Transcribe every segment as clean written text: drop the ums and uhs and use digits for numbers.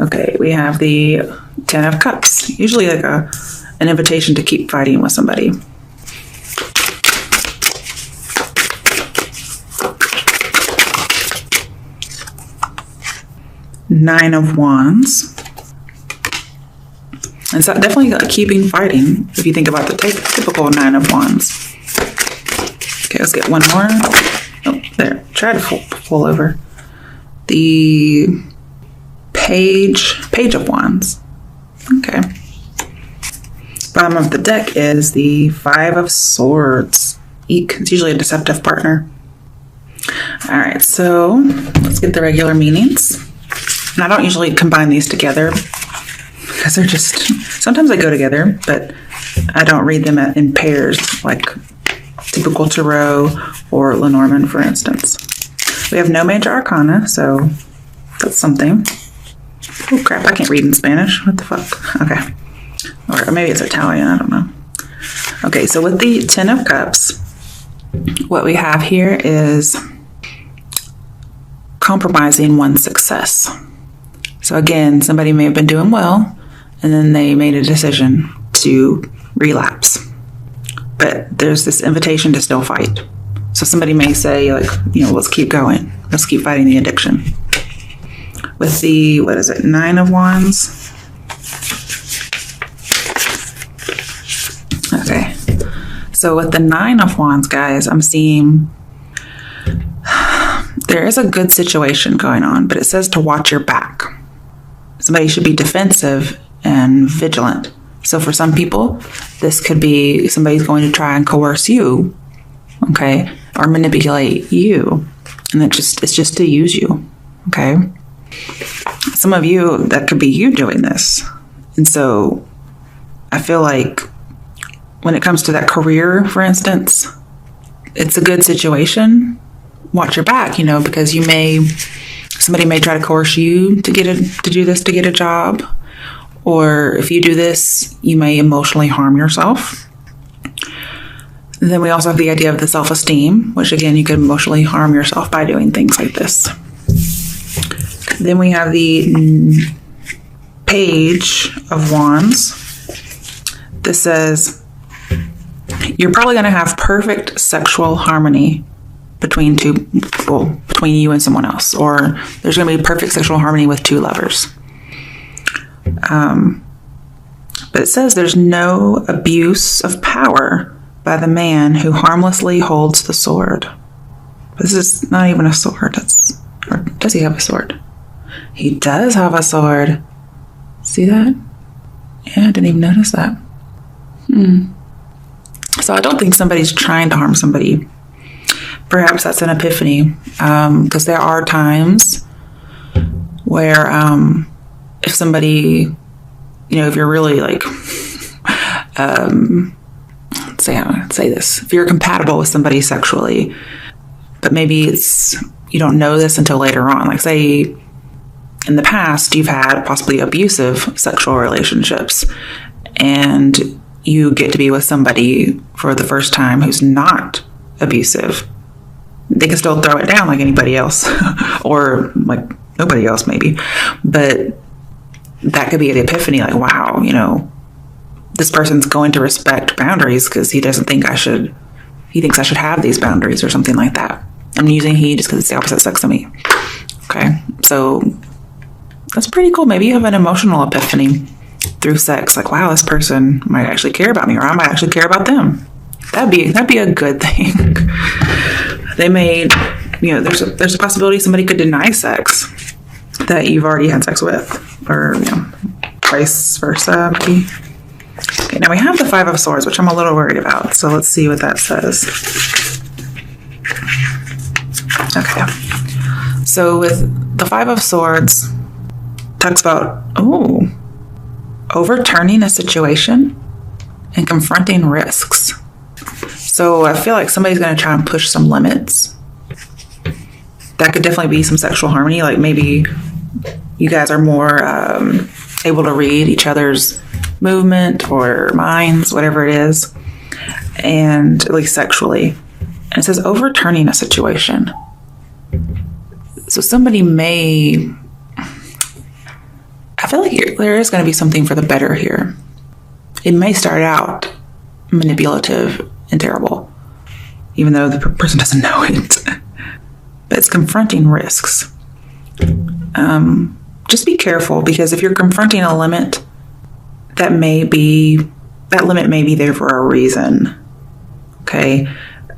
Okay, we have the Ten of Cups. Usually like an invitation to keep fighting with somebody. Nine of Wands. And so definitely keeping fighting if you think about the typical Nine of Wands. Okay, let's get one more. Oh, there. Try to pull over. The Page of Wands. Okay. Bottom of the deck is the Five of Swords. Eek. It's usually a deceptive partner. All right, so let's get the regular meanings. And I don't usually combine these together because they're just, sometimes they go together, but I don't read them in pairs like typical Tarot or Lenormand, for instance. We have no major arcana, so that's something. Oh crap, I can't read in Spanish. What the fuck? Okay. Or maybe it's Italian, I don't know. Okay, so with the Ten of Cups, what we have here is compromising one's success. So again, somebody may have been doing well, and then they made a decision to relapse. But there's this invitation to still fight. So somebody may say, like, let's keep going. Let's keep fighting the addiction. With the, Nine of Wands. Okay. So with the Nine of Wands, guys, I'm seeing there is a good situation going on, but it says to watch your back. Somebody should be defensive and vigilant. So for some people, this could be somebody's going to try and coerce you, okay, or manipulate you, and it's just to use you, okay. Some of you, that could be you doing this, and so I feel like when it comes to that career, for instance, it's a good situation. Watch your back, because somebody may try to coerce you to do this to get a job. Or if you do this, you may emotionally harm yourself. And then we also have the idea of the self-esteem, which again, you could emotionally harm yourself by doing things like this. Then we have the Page of Wands. This says, you're probably going to have perfect sexual harmony between you and someone else, or there's going to be perfect sexual harmony with two lovers. But it says there's no abuse of power by the man who harmlessly holds the sword. This is not even a sword. Or does he have a sword? He does have a sword. See that? Yeah, I didn't even notice that. So I don't think somebody's trying to harm somebody. Perhaps that's an epiphany, because there are times where if somebody, if you're really like, say this, if you're compatible with somebody sexually, but maybe you don't know this until later on. Like say in the past, you've had possibly abusive sexual relationships and you get to be with somebody for the first time who's not abusive. They can still throw it down like anybody else or like nobody else maybe, but that could be an epiphany, like, wow, this person's going to respect boundaries because he thinks I should have these boundaries or something like that. I'm using he just because it's the opposite sex of me. Okay, so that's pretty cool. Maybe you have an emotional epiphany through sex, like, wow, this person might actually care about me, or I might actually care about them. That'd be a good thing. They may, there's a possibility somebody could deny sex that you've already had sex with, or vice versa, maybe. Okay, now we have the Five of Swords, which I'm a little worried about. So let's see what that says. Okay, so with the Five of Swords, talks about overturning a situation and confronting risks. So I feel like somebody's going to try and push some limits. That could definitely be some sexual harmony. Like maybe you guys are more able to read each other's movement or minds, whatever it is, and at least sexually. And it says overturning a situation. So somebody may feel like there is going to be something for the better here. It may start out manipulative and terrible, even though the person doesn't know it. But it's confronting risks. Just be careful, because if you're confronting a limit, that limit may be there for a reason. Okay?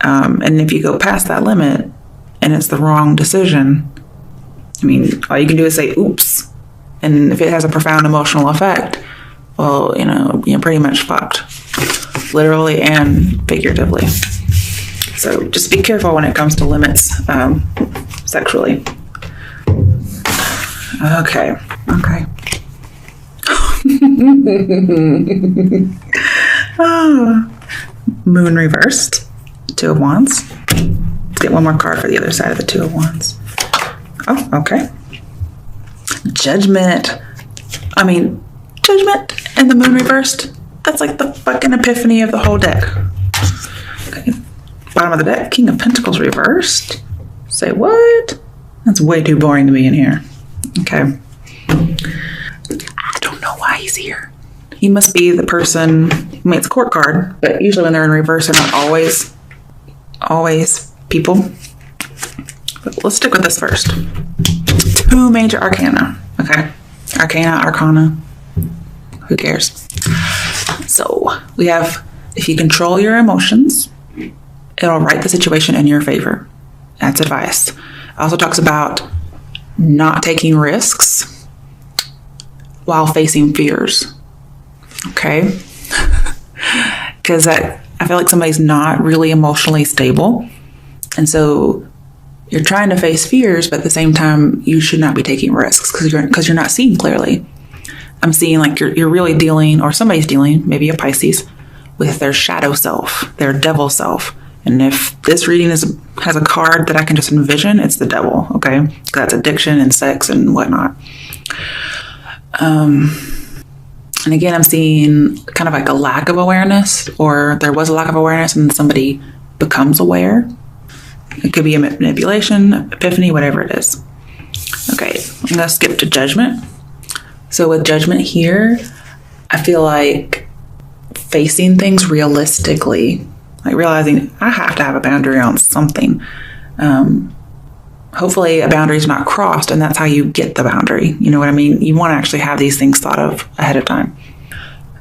And if you go past that limit and it's the wrong decision, I mean, all you can do is say, oops. And if it has a profound emotional effect, well, you're pretty much fucked. Literally and figuratively. So just be careful when it comes to limits sexually. Okay. Moon reversed. Two of Wands. Let's get one more card for the other side of the Two of Wands. Oh, okay. Judgment. Judgment and the Moon reversed. That's like the fucking epiphany of the whole deck. Okay. Bottom of the deck, King of Pentacles reversed. Say what? That's way too boring to be in here. Okay. I don't know why he's here. He must be the person. It's a court card, but usually when they're in reverse, they're not always people. But let's stick with this first. Two major arcana. Okay. Arcana. Who cares? So we have, if you control your emotions, it'll right the situation in your favor. That's advice. It also talks about not taking risks while facing fears. Okay? Because I feel like somebody's not really emotionally stable. And so you're trying to face fears, but at the same time, you should not be taking risks because you're not seeing clearly. I'm seeing like you're really dealing, or somebody's dealing, maybe a Pisces, with their shadow self, their devil self. And if this reading has a card that I can just envision, it's the devil, okay? That's addiction and sex and whatnot. And again, I'm seeing kind of like a lack of awareness, or there was a lack of awareness and somebody becomes aware. It could be a manipulation, epiphany, whatever it is. Okay, I'm going to skip to Judgment. So with Judgment here, I feel like facing things realistically, like realizing I have to have a boundary on something. Hopefully a boundary is not crossed, and that's how you get the boundary. You know what I mean? You want to actually have these things thought of ahead of time.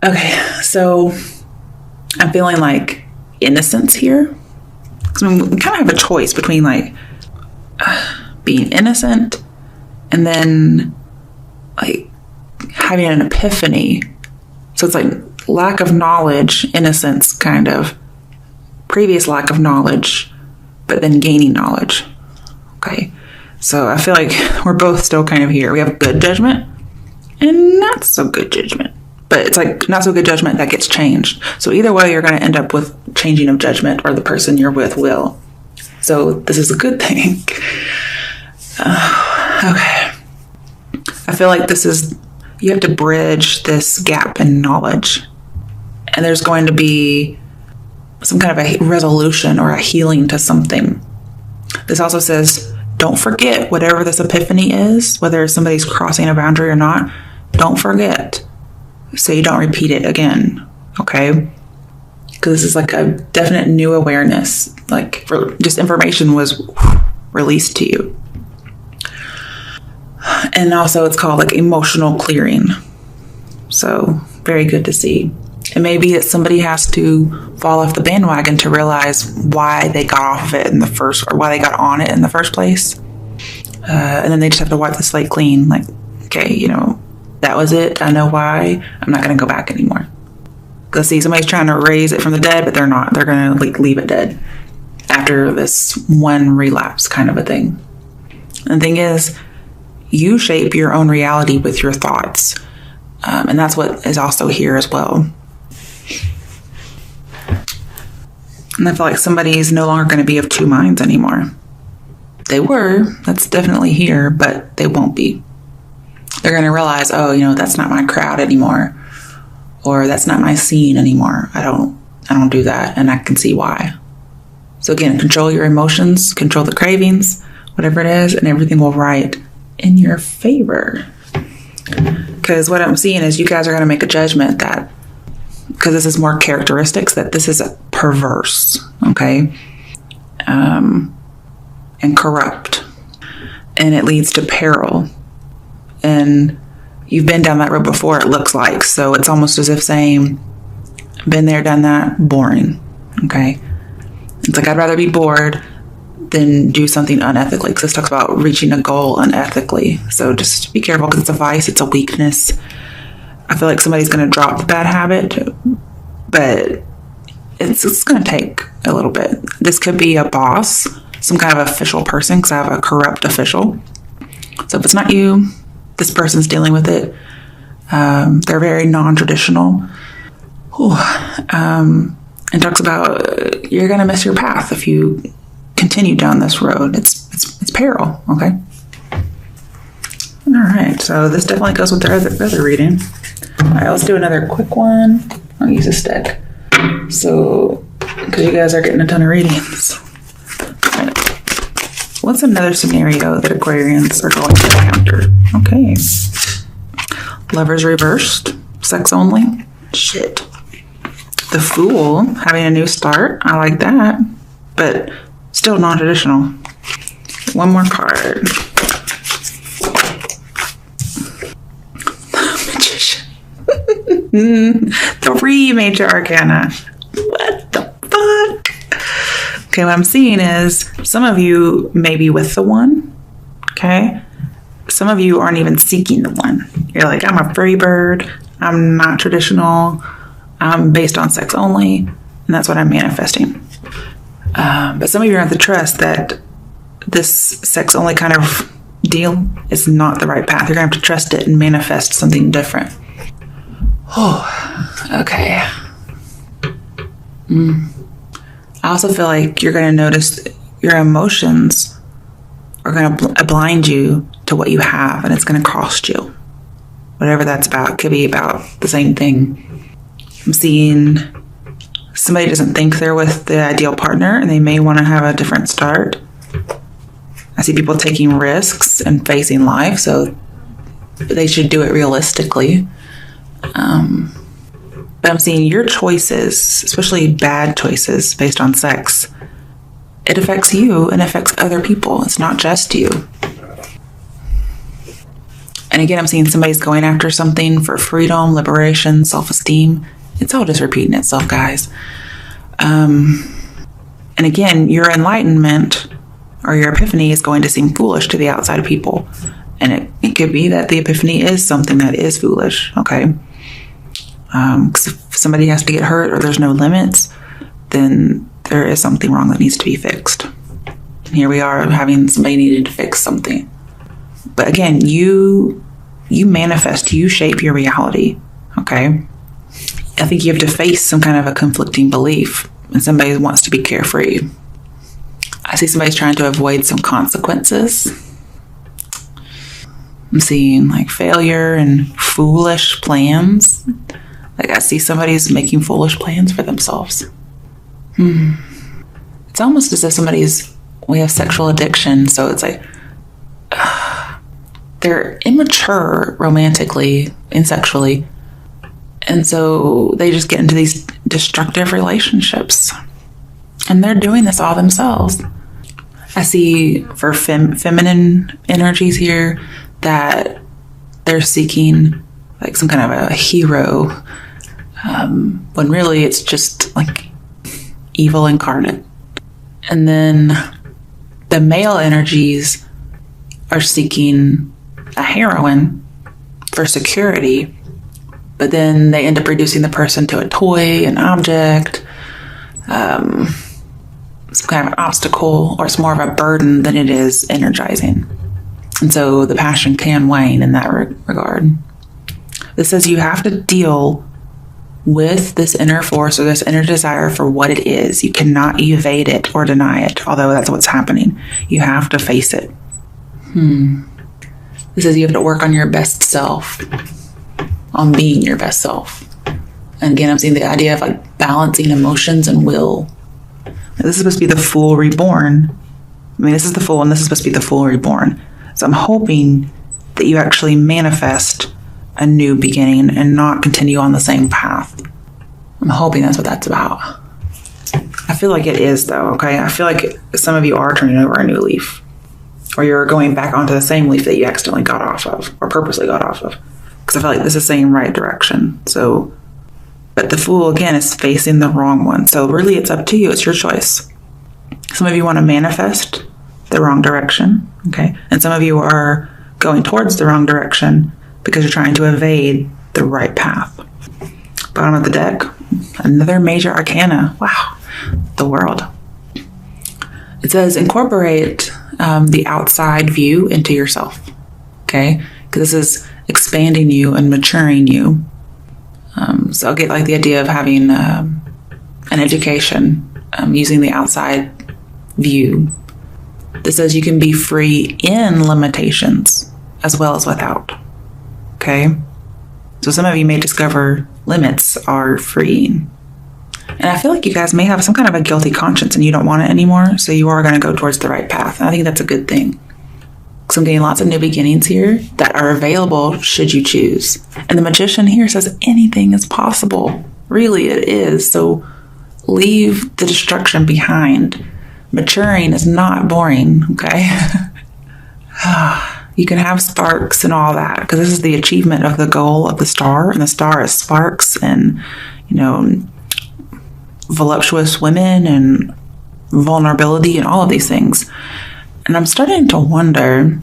Okay, so I'm feeling like innocence here. Because we kind of have a choice between like being innocent and then like having an epiphany. So it's like lack of knowledge, innocence, kind of previous lack of knowledge, but then gaining knowledge. Okay, so I feel like we're both still kind of here. We have good judgment and not so good judgment, but it's like not so good judgment that gets changed. So either way, you're going to end up with changing of judgment, or the person you're with will. So this is a good thing. Okay. I feel like you have to bridge this gap in knowledge, and there's going to be some kind of a resolution or a healing to something. This also says, don't forget whatever this epiphany is, whether somebody's crossing a boundary or not, don't forget, so you don't repeat it again. Okay? Because this is like a definite new awareness, like just information was released to you. And also it's called like emotional clearing. So very good to see. It may be that somebody has to fall off the bandwagon to realize why they got off of it or why they got on it in the first place. And then they just have to wipe the slate clean. Like, okay, that was it. I know why. I'm not going to go back anymore. Because see, somebody's trying to raise it from the dead, but they're not. They're going to leave it dead after this one relapse kind of a thing. And the thing is, you shape your own reality with your thoughts. And that's what is also here as well. And I feel like somebody's no longer going to be of two minds anymore. They were, that's definitely here, but they won't be. They're going to realize, that's not my crowd anymore. Or that's not my scene anymore. I don't do that, and I can see why. So again, control your emotions, control the cravings, whatever it is, and everything will right in your favor. Because what I'm seeing is you guys are going to make a judgment that, because this is more characteristics, that this is perverse, okay? And corrupt. And it leads to peril. And you've been down that road before, it looks like. So it's almost as if saying, been there, done that, boring, okay? It's like, I'd rather be bored than do something unethically, because this talks about reaching a goal unethically. So just be careful, because it's a vice, it's a weakness. I feel like somebody's going to drop the bad habit, but it's going to take a little bit. This could be a boss, some kind of official person, because I have a corrupt official. So if it's not you, this person's dealing with it. They're very non-traditional. And talks about you're going to miss your path if you continue down this road. It's peril, okay? All right, so this definitely goes with the other reading. All right, let's do another quick one. I'll use a stick. So, because you guys are getting a ton of readings. All right. What's another scenario that Aquarians are going to encounter? Okay. Lovers reversed. Sex only. Shit. The Fool. Having a new start. I like that. But still non-traditional. One more card. Magician. 3 major arcana. What the fuck? Okay, what I'm seeing is some of you may be with the one. Okay? Some of you aren't even seeking the one. You're like, I'm a free bird. I'm not traditional. I'm based on sex only. And that's what I'm manifesting. But some of you have to trust that this sex only kind of deal is not the right path. You're going to have to trust it and manifest something different. Oh, okay. I also feel like you're going to notice your emotions are going to blind you to what you have, and it's going to cost you. Whatever that's about. It could be about the same thing. I'm seeing somebody doesn't think they're with the ideal partner, and they may want to have a different start. I see people taking risks and facing life, so they should do it realistically. But I'm seeing your choices, especially bad choices based on sex, it affects you and affects other people. It's not just you. And again, I'm seeing somebody's going after something for freedom, liberation, self-esteem. It's all just repeating itself, guys. And again, your enlightenment or your epiphany is going to seem foolish to the outside people. And it could be that the epiphany is something that is foolish, okay? Because if somebody has to get hurt or there's no limits, then there is something wrong that needs to be fixed. And here we are having somebody needed to fix something. But again, you manifest, you shape your reality, okay? I think you have to face some kind of a conflicting belief, and somebody wants to be carefree. I see somebody's trying to avoid some consequences. I'm seeing like failure and foolish plans. Like I see somebody's making foolish plans for themselves. It's almost as if we have sexual addiction, so it's like they're immature romantically and sexually. And so they just get into these destructive relationships. And they're doing this all themselves. I see for feminine energies here that they're seeking like some kind of a hero, when really it's just like evil incarnate. And then the male energies are seeking a heroine for security, but then they end up reducing the person to a toy, an object, some kind of an obstacle, or it's more of a burden than it is energizing. And so the passion can wane in that regard. This says you have to deal with this inner force or this inner desire for what it is. You cannot evade it or deny it, although that's what's happening. You have to face it. This says you have to work on your best self, on being your best self. And again, I'm seeing the idea of like balancing emotions and will. This is supposed to be the Fool reborn. I mean, this is the Fool, and this is supposed to be the Fool reborn. So I'm hoping that you actually manifest a new beginning and not continue on the same path. I'm hoping that's what that's about. I feel like it is, though, okay? I feel like some of you are turning over a new leaf, or you're going back onto the same leaf that you accidentally got off of, or purposely got off of, because I feel like this is saying right direction. So, but the Fool, again, is facing the wrong one. So really, it's up to you. It's your choice. Some of you want to manifest the wrong direction, okay? And some of you are going towards the wrong direction because you're trying to evade the right path. Bottom of the deck, another major arcana. Wow, the World. It says incorporate the outside view into yourself, okay? Because this is expanding you and maturing you. So I'll get like the idea of having an education using the outside view. This says you can be free in limitations as well as without, okay? So some of you may discover limits are freeing. And I feel like you guys may have some kind of a guilty conscience and you don't want it anymore, so you are going to go towards the right path. And I think that's a good thing. Because I'm getting lots of new beginnings here that are available should you choose. And the Magician here says anything is possible. Really, it is. So leave the destruction behind. Maturing is not boring, okay? You can have sparks and all that, because this is the achievement of the goal of the star, and the star is sparks and, voluptuous women and vulnerability and all of these things. And I'm starting to wonder,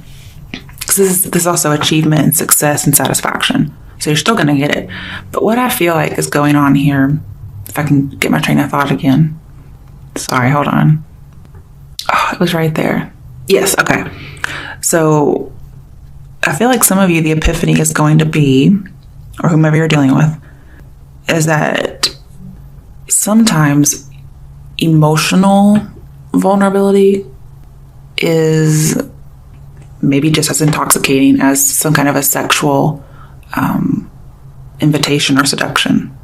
because this is also achievement and success and satisfaction, so you're still going to get it. But what I feel like is going on here, if I can get my train of thought again. Sorry, hold on. Oh, it was right there. Yes, okay. So I feel like some of you, the epiphany is going to be, or whomever you're dealing with, is that sometimes emotional vulnerability is maybe just as intoxicating as some kind of a sexual invitation or seduction.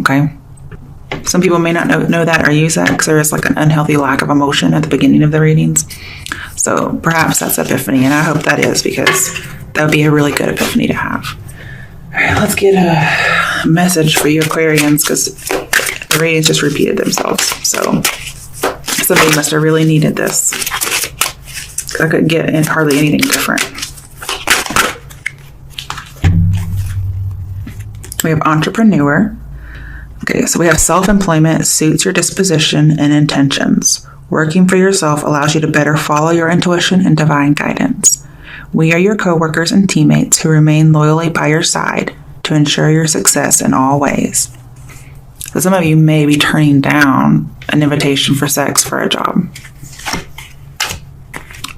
Okay? Some people may not know that or use that because there is like an unhealthy lack of emotion at the beginning of the readings. So perhaps that's epiphany, and I hope that is, because that would be a really good epiphany to have. All right, let's get a message for you Aquarians, because the readings just repeated themselves. So somebody must have really needed this. I couldn't get in hardly anything different. We have entrepreneur. Okay, so we have self-employment suits your disposition and intentions. Working for yourself allows you to better follow your intuition and divine guidance. We are your co-workers and teammates who remain loyally by your side to ensure your success in all ways. So some of you may be turning down an invitation for sex for a job.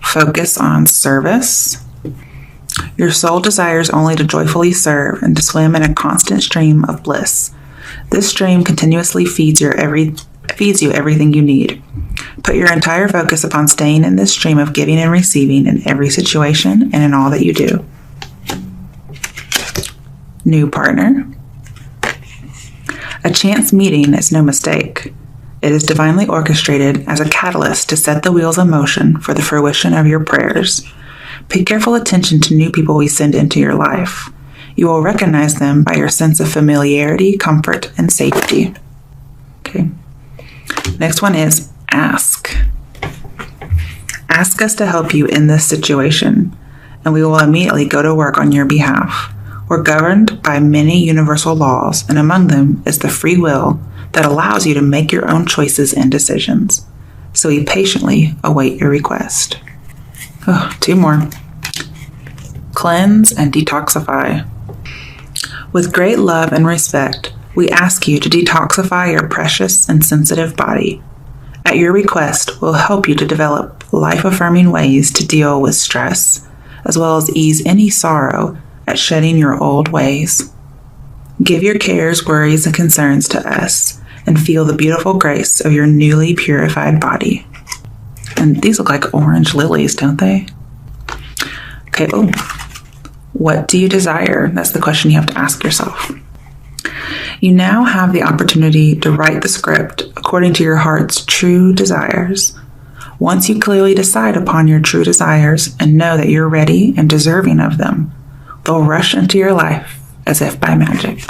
Focus on service. Your soul desires only to joyfully serve and to swim in a constant stream of bliss. This stream continuously feeds you everything you need. Put your entire focus upon staying in this stream of giving and receiving in every situation and in all that you do. New partner. A chance meeting is no mistake. It is divinely orchestrated as a catalyst to set the wheels in motion for the fruition of your prayers. Pay careful attention to new people we send into your life. You will recognize them by your sense of familiarity, comfort, and safety. Okay. Next one is ask. Ask us to help you in this situation, and we will immediately go to work on your behalf. We're governed by many universal laws, and among them is the free will that allows you to make your own choices and decisions. So we patiently await your request. Oh, two more. Cleanse and detoxify. With great love and respect, we ask you to detoxify your precious and sensitive body. At your request, we'll help you to develop life-affirming ways to deal with stress, as well as ease any sorrow at shedding your old ways. Give your cares, worries, and concerns to us, and feel the beautiful grace of your newly purified body. And these look like orange lilies, don't they? Okay, what do you desire? That's the question you have to ask yourself. You now have the opportunity to write the script according to your heart's true desires. Once you clearly decide upon your true desires and know that you're ready and deserving of them, they'll rush into your life as if by magic.